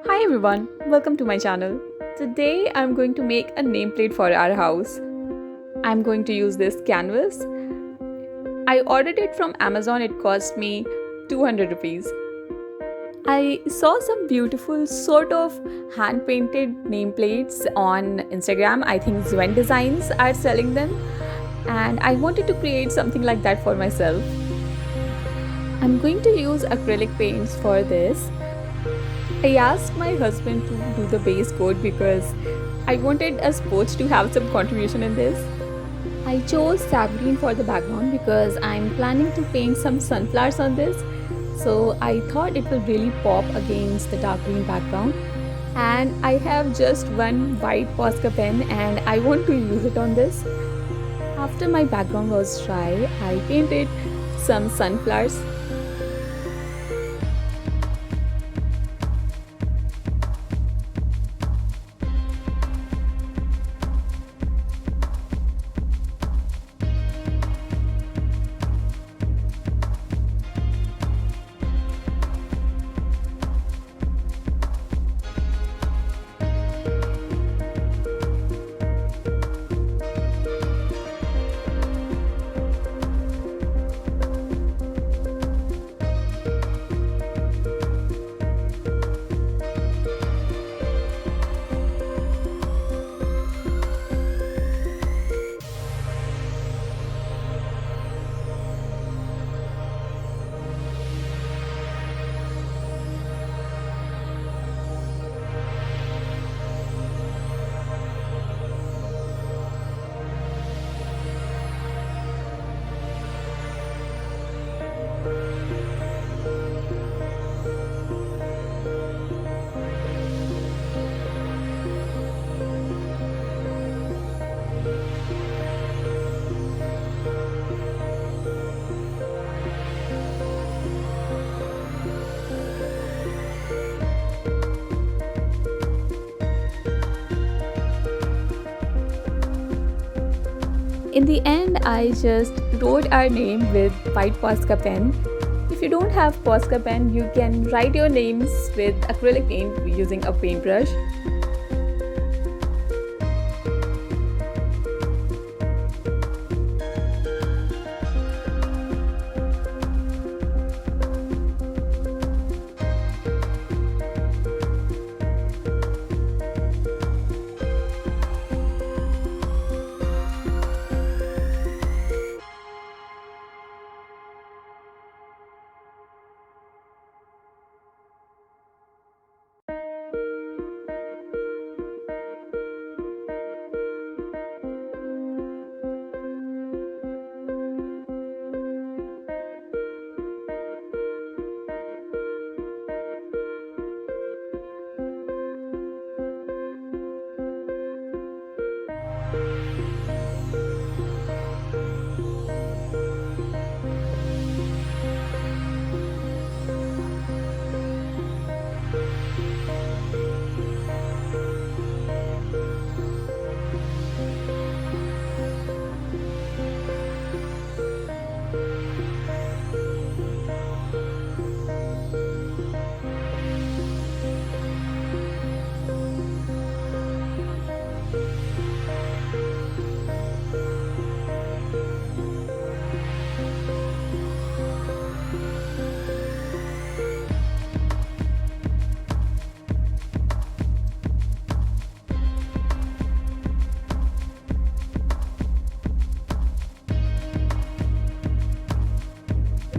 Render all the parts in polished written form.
Hi everyone, welcome to my channel. Today I'm going to make a nameplate for our house. I'm going to use this canvas. I ordered it from Amazon, it cost me 200 rupees. I saw some beautiful sort of hand painted nameplates on Instagram. I think Zwen Designs are selling them, and I wanted to create something like that for myself. I'm going to use acrylic paints for this. I asked my husband to do the base coat because I wanted us both to have some contribution in this. I chose sap green for the background because I'm planning to paint some sunflowers on this. So I thought it will really pop against the dark green background. And I have just one white Posca pen and I want to use it on this. After my background was dry, I painted some sunflowers. In the end, I just wrote our name with white Posca pen. If you don't have Posca pen, you can write your names with acrylic paint using a paintbrush.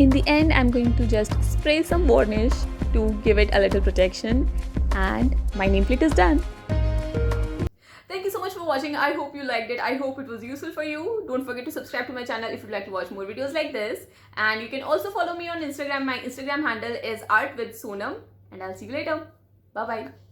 In the end, I'm going to just spray some varnish to give it a little protection, and my nameplate is done. Thank you so much for watching. I hope you liked it. I hope it was useful for you. Don't forget to subscribe to my channel if you'd like to watch more videos like this. And you can also follow me on Instagram. My Instagram handle is artwithsonam. And I'll see you later. Bye bye.